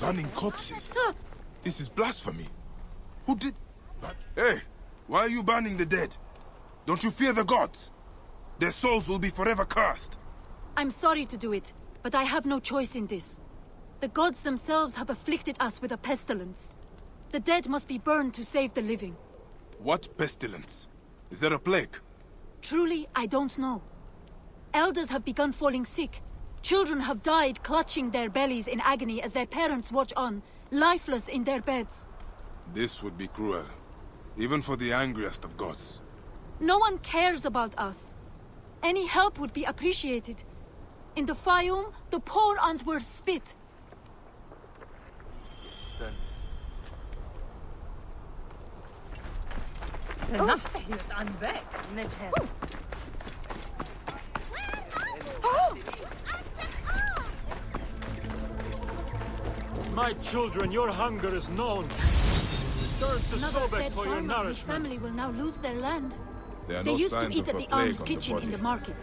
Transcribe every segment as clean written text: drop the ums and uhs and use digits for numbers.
Burning corpses. This is blasphemy. Who did that? Hey, why are you burning the dead? Don't you fear the gods? Their souls will be forever cursed. I'm sorry to do it, but I have no choice in this. The gods themselves have afflicted us with a pestilence. The dead must be burned to save the living. What pestilence? Is there a plague? Truly, I don't know. Elders have begun falling sick. Children have died clutching their bellies in agony as their parents watch on, lifeless in their beds. This would be cruel, even for the angriest of gods. No one cares about us. Any help would be appreciated. In the Fayum, the poor aren't worth spit. My children, your hunger is known. Turn to Another Sobek dead for your farmer and his nourishment. family will now lose their land. There are They no used to signs eat of at a the plague alms on kitchen in body. the market.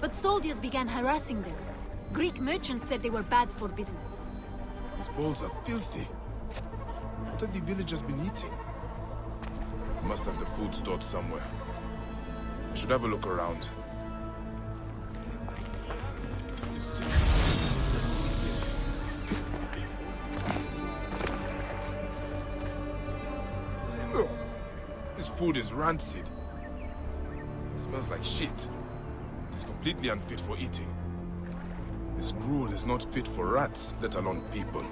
But soldiers began harassing them. Greek merchants said they were bad for business. These bowls are filthy. What have the villagers been eating? Must have the food stored somewhere. I should have a look around. Ugh. This food is rancid. It smells like shit. It's completely unfit for eating. This gruel is not fit for rats, let alone people.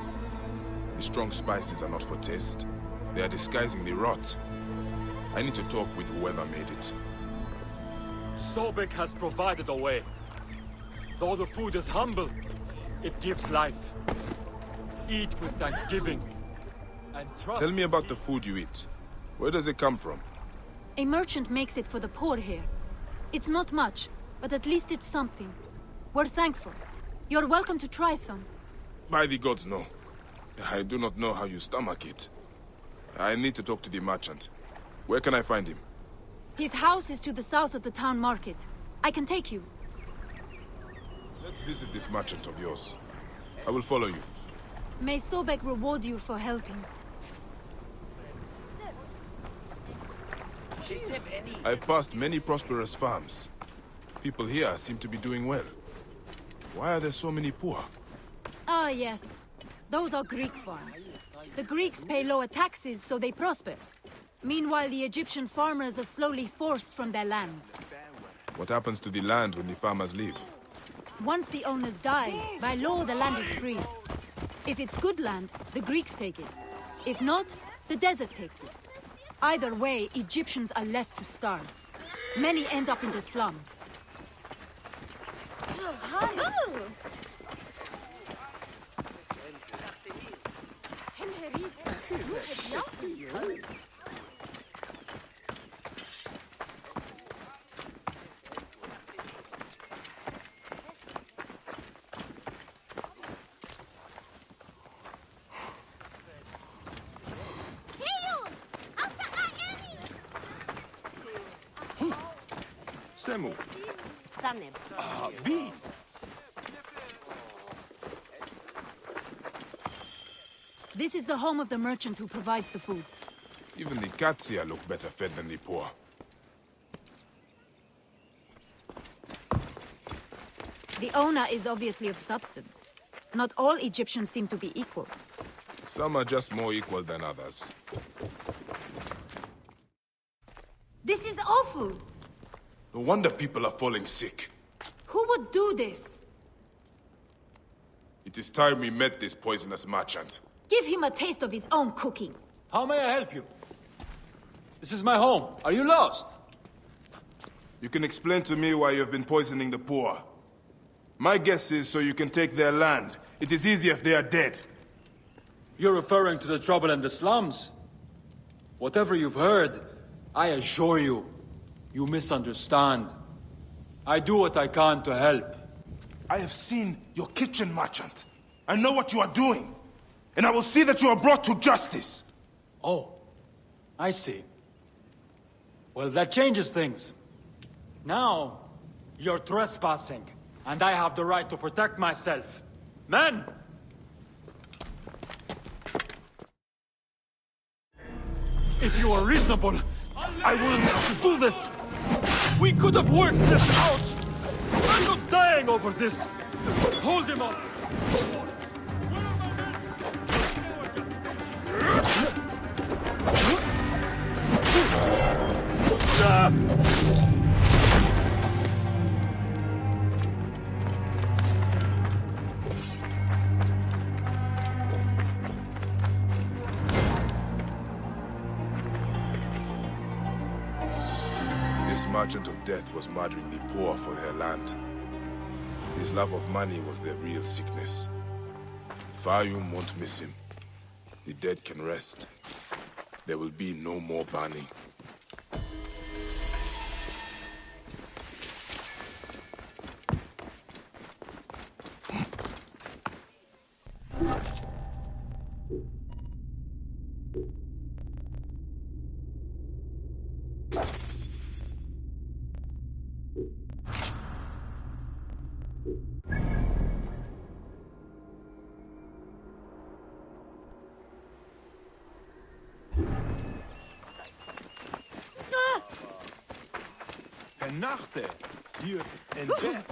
The strong spices are not for taste. They are disguising the rot. I need to talk with whoever made it. Sobek has provided a way. Though the food is humble, it gives life. Eat with thanksgiving. And trust. Tell me about the food you eat. Where does it come from? A merchant makes it for the poor here. It's not much, but at least it's something. We're thankful. You're welcome to try some. By the gods, no. I do not know how you stomach it. I need to talk to the merchant. Where can I find him? His house is to the south of the town market. I can take you. Let's visit this merchant of yours. I will follow you. May Sobek reward you for helping. I've passed many prosperous farms. People here seem to be doing well. Why are there so many poor? Ah, yes. Those are Greek farms. The Greeks pay lower taxes, so they prosper. Meanwhile, the Egyptian farmers are slowly forced from their lands. What happens to the land when the farmers leave? Once the owners die, by law the land is freed. If it's good land, the Greeks take it. If not, the desert takes it. Either way, Egyptians are left to starve. Many end up in the slums. Semu. Sanem. Vi. This is the home of the merchant who provides the food. Even the cats here look better fed than the poor. The owner is obviously of substance. Not all Egyptians seem to be equal. Some are just more equal than others. This is awful! No wonder people are falling sick. Who would do this? It is time we met this poisonous merchant. Give him a taste of his own cooking. How may I help you? This is my home. Are you lost? You can explain to me why you have been poisoning the poor. My guess is so you can take their land. It is easier if they are dead. You're referring to the trouble in the slums? Whatever you've heard, I assure you, you misunderstand. I do what I can to help. I have seen your kitchen, merchant. I know what you are doing. And I will see that you are brought to justice. Oh, I see. Well, that changes things. Now, you're trespassing, and I have the right to protect myself. Men! If you are reasonable, I will not do this! We could have worked this out! I'm not dying over this! Hold him up! This merchant of death was murdering the poor for their land. His love of money was their real sickness. Fayum won't miss him. The dead can rest. There will be no more burning. Nachte, hier en bed.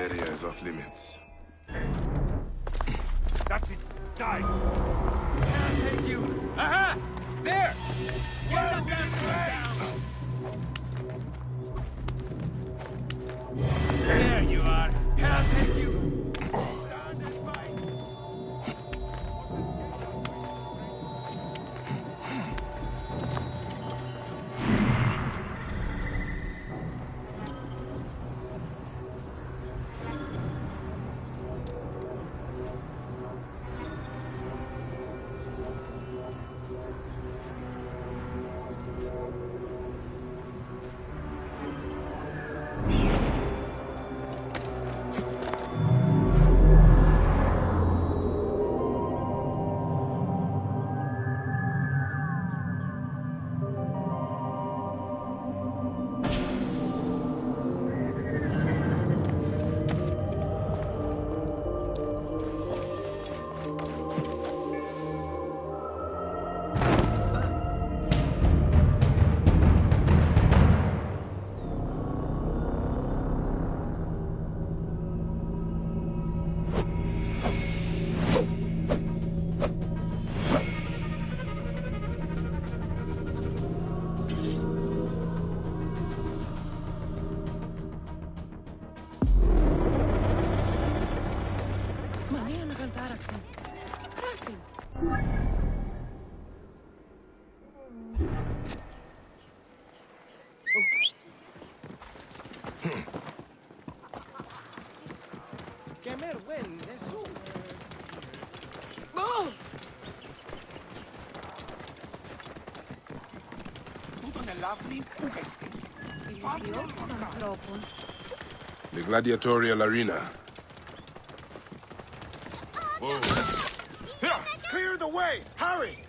area is off limits. That's it. Die. Can't take you. Aha! There! Get the damn down! There you are. Can't take you. Stand and fight. The gladiatorial arena. Whoa. Here, clear the way! Hurry!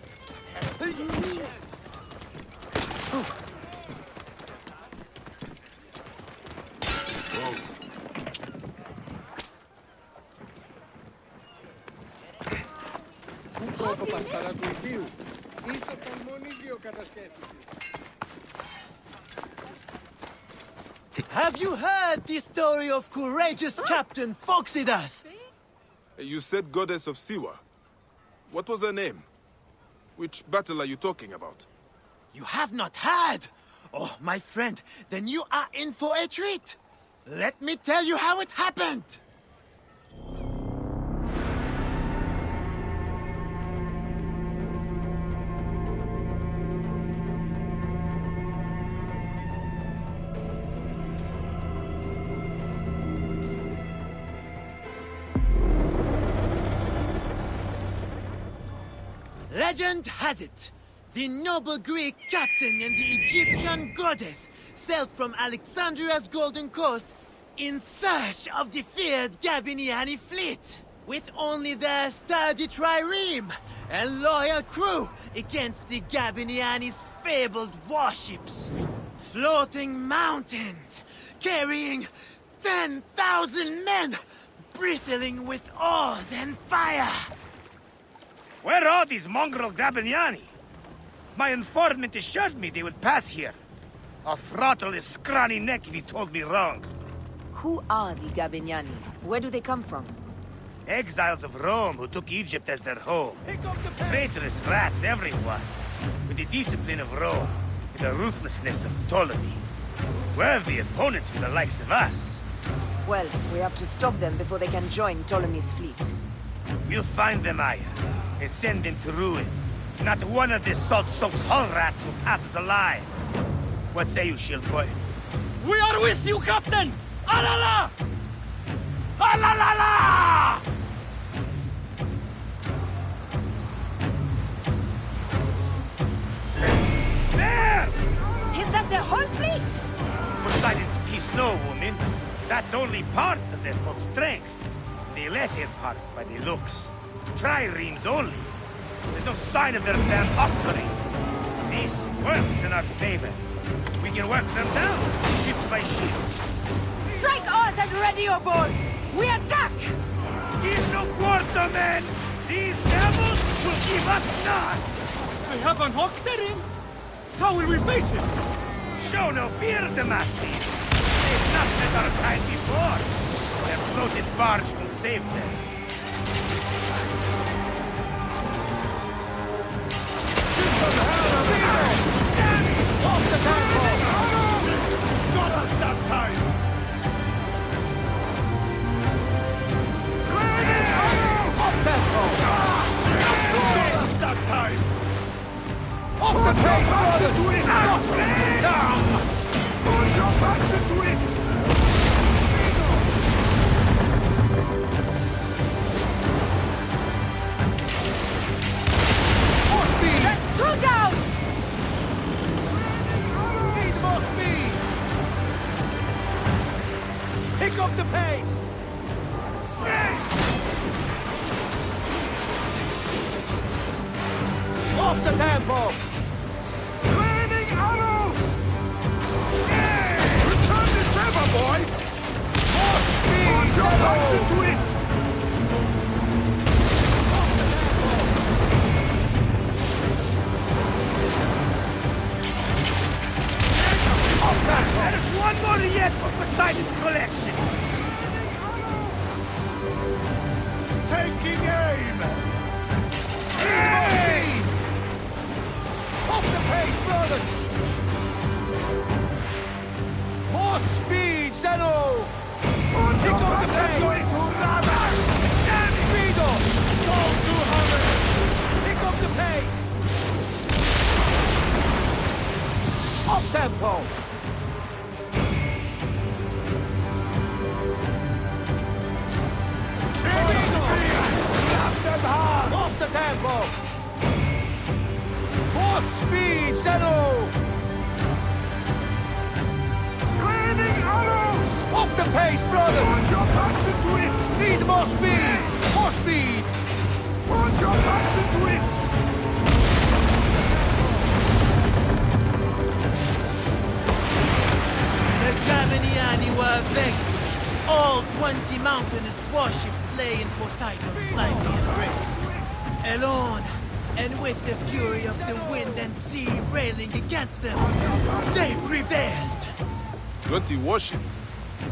Have you heard the story of courageous Captain Foxidas? You said goddess of Siwa. What was her name? Which battle are you talking about? You have not heard? Oh, my friend, then you are in for a treat. Let me tell you how it happened. Legend has it, the noble Greek captain and the Egyptian goddess sailed from Alexandria's Golden Coast in search of the feared Gabiniani fleet, with only their sturdy trireme and loyal crew against the Gabiniani's fabled warships. Floating mountains, carrying 10,000 men, bristling with oars and fire. Where are these mongrel Gabiniani? My informant assured me they would pass here. I'll throttle his scrawny neck if he told me wrong. Who are the Gabiniani? Where do they come from? Exiles of Rome who took Egypt as their home. Traitorous rats, everyone. With the discipline of Rome and the ruthlessness of Ptolemy. Worthy opponents for the likes of us. Well, we have to stop them before they can join Ptolemy's fleet. We'll find them, Aya, and send them to ruin. Not one of these salt-soaked hull rats will pass us alive. What say you, shield boy? We are with you, Captain! Alala! Alalala! There! Is that their whole fleet? Poseidon's peace, no, woman. That's only part of their full strength. The lesser part by the looks. Triremes only. There's no sign of their damn octary. This works in our favor. We can work them down, ship by ship. Strike oars and ready your bows! We attack! Give no quarter, men! These devils will give us none! They have an octary! How will we face it? Show no fear, Damascus! They've not met our kind before. Their floated barge will save them. Off the temple! Got us that time! Off tempo! Got us that time! Off the pace, brothers! Down! Put your backs into it! More speed! That's two down! Need more speed! Pick up the pace! Off the tempo! Raining arrows! Return the trevor, boys! More speed! Put your backs into it! There's one more yet for Poseidon's collection. Taking aim! Hey! Off the pace, brothers! More speed, Zeno! Pick up the pace! Speedo! Don't do hurry! Pick up the pace! Up tempo! Slap them hard! Off the tempo! More speed, Zeno! Raining arrows! Up the pace, brothers! Put your backs into it! Need more speed! More speed! Put your backs into it! The Gabiniani were vanquished. All 20 mountainous warships lay in Poseidon's lively embrace. Alone, and with the fury of the wind and sea railing against them, they prevailed. 20 warships?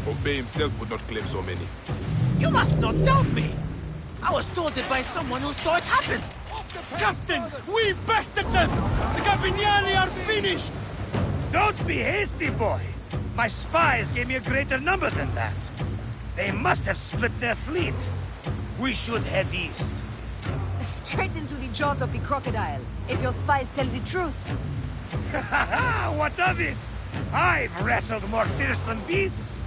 Pompey himself would not claim so many. You must not doubt me. I was told it by someone who saw it happen. Captain, we bested them! The Gabiniani are finished! Don't be hasty, boy. My spies gave me a greater number than that. They must have split their fleet. We should head east. Straight into the jaws of the crocodile, if your spies tell the truth. What of it? I've wrestled more fearsome beasts.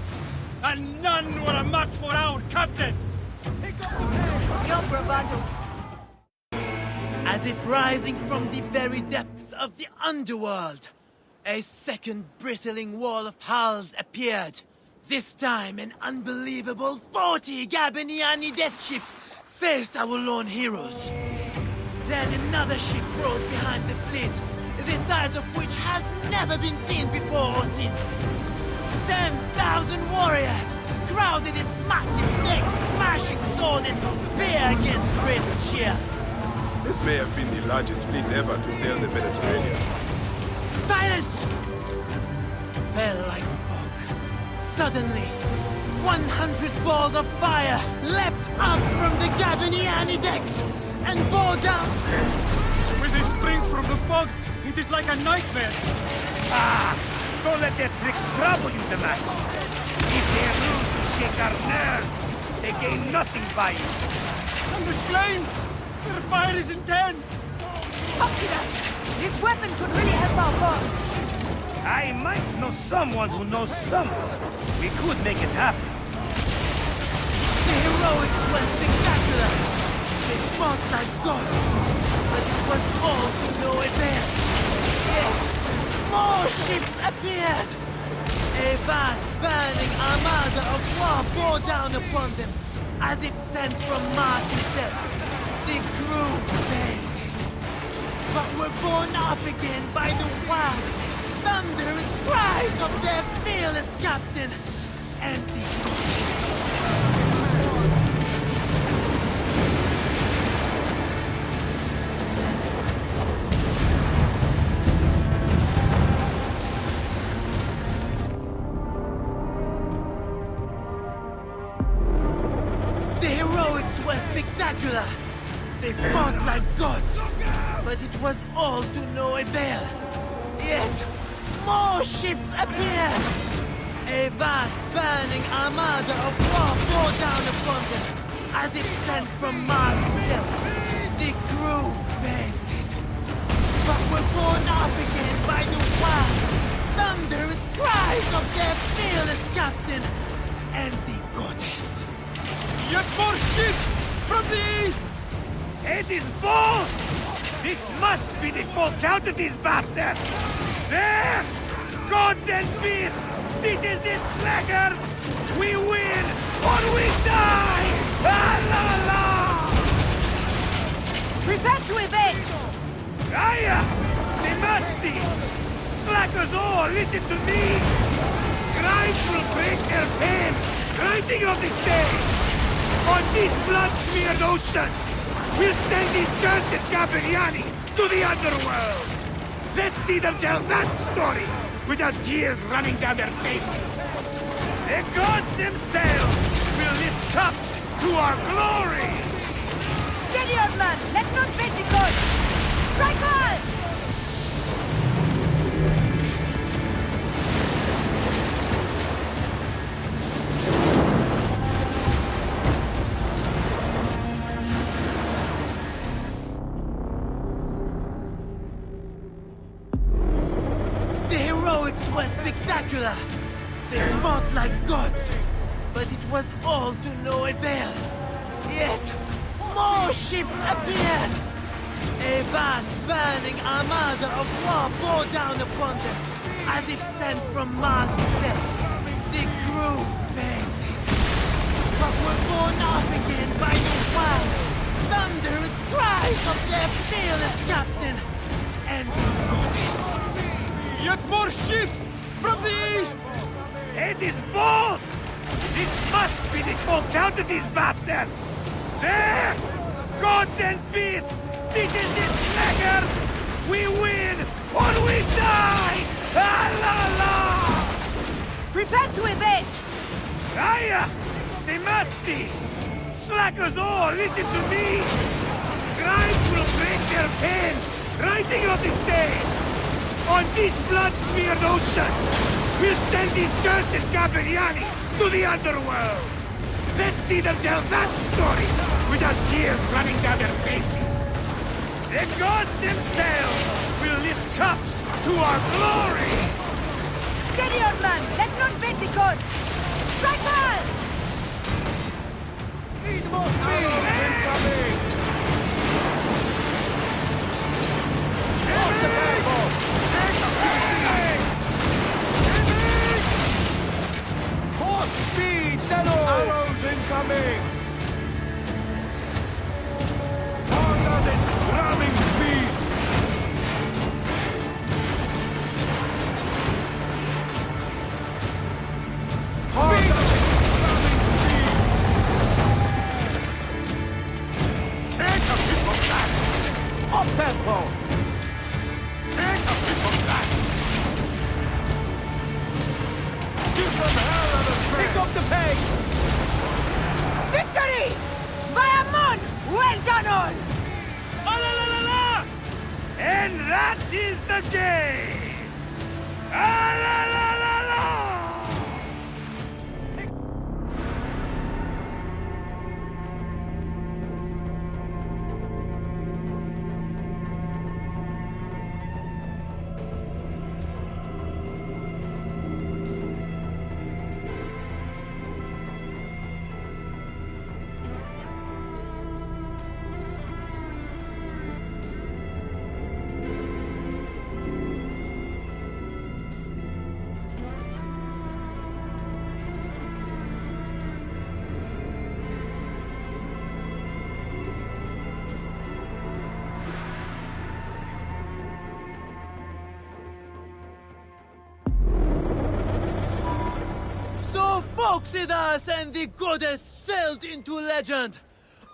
And none were a match for our captain! Your bravado. As if rising from the very depths of the underworld, a second bristling wall of hulls appeared. This time, an unbelievable 40 Gabiniani death ships faced our lone heroes. Then another ship rose behind the fleet, the size of which has never been seen before or since. 10,000 warriors crowded its massive decks, smashing sword and spear against brazen shield. This may have been the largest fleet ever to sail the Mediterranean. Silence! Fell like fog. Suddenly, 100 balls of fire leapt up from the Gabiniani decks and bore down. With the spring from the fog, it is like a nightmare! Don't let their tricks trouble you, Damascus. If they lose to shake our nerve, they gain nothing by it. And the flames! Their fire is intense! Oxidas, this weapon could really help our cause. I might know someone who knows someone. We could make it happen. The heroics were spectacular. They fought like gods, but it was all to no avail. Yet, more ships appeared. A vast, burning armada of war bore down upon them, as if sent from Mars himself. The crew fainted, but were borne up again by the wild, thunderous cries of their fearless captain and the goddess. They fought like gods, but it was all to no avail. Yet, more ships appeared. A vast burning armada of war bore down upon them, as if sent from Mars itself. The crew fainted, but were borne up again by the wild, thunderous cries of their fearless captain and the goddess. Yet more ships from the east! It is balls! This must be the full count of these bastards! There! Gods and peace! This is it, slackers! We win or we die! Ah, la, la! Prepare to evade! Aya! The musties! Slackers all, listen to me! Scribes will break their pens, writing on the stage! On this blood-smeared ocean, we'll send these cursed Gabriani to the underworld! Let's see them tell that story without tears running down their faces! The gods themselves will lift cups to our glory! Steady, old man! Let's not face the gods! Strike us! The heroics were spectacular. They fought like gods, but it was all to no avail. Yet, more ships appeared. A vast burning armada of war bore down upon them, as if sent from Mars itself. The crew fainted, but were borne up again by the wild, thunderous cries of their fearless captain and the goddess. Yet more ships from the east! It is balls! This must be the full count of these bastards! There! Gods and peace! This is it, slackers! We win or we die! Ah, la, la! Prepare to evade! Aya! The musties! Slackers all, listen to me! Scribes will break their pens, writing on the stage! On this blood-smeared ocean, we'll send these cursed Gabriani to the underworld! Let's see them tell that story without tears running down their faces! The gods themselves will lift cups to our glory! Steady, old man! Let's not face the gods! Strike us! Need more speed! Incoming! Off the battle! Horse speed, settle! Arrows incoming! Harder than ramming speed! Harder than ramming speed! Take a piece of that! Up tempo! Take a piece of that! Give them hell of a train! Pick up the pace! Victory! Bayamon! Well done, all! Ah, la, la, la, la! And that is the game! Ah, la, la, la, la! Phoxidas and the goddess sailed into legend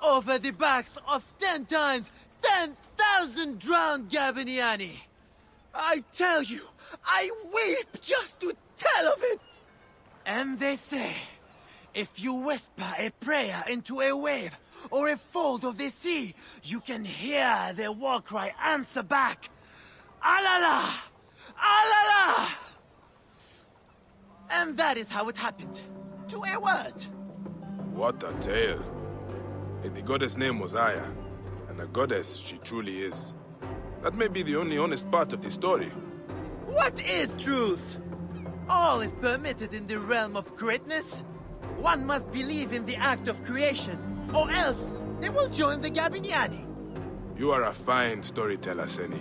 over the backs of 10 times 10,000 drowned Gabiniani. I tell you, I weep just to tell of it. And they say If you whisper a prayer into a wave or a fold of the sea, you can hear their war cry answer back. Alala! Alala! And that is how it happened. To a word. What a tale. The goddess' name was Aya, and a goddess she truly is. That may be the only honest part of the story. What is truth? All is permitted in the realm of greatness. One must believe in the act of creation, or else they will join the Gabiniani. You are a fine storyteller, Seni.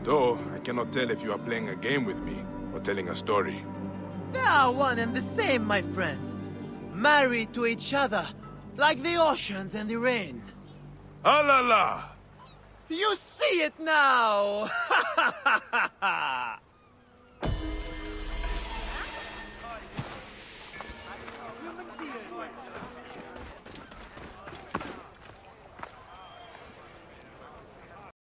Though, I cannot tell if you are playing a game with me, or telling a story. They are one and the same, my friend. Married to each other, like the oceans and the rain. Alala! You see it now!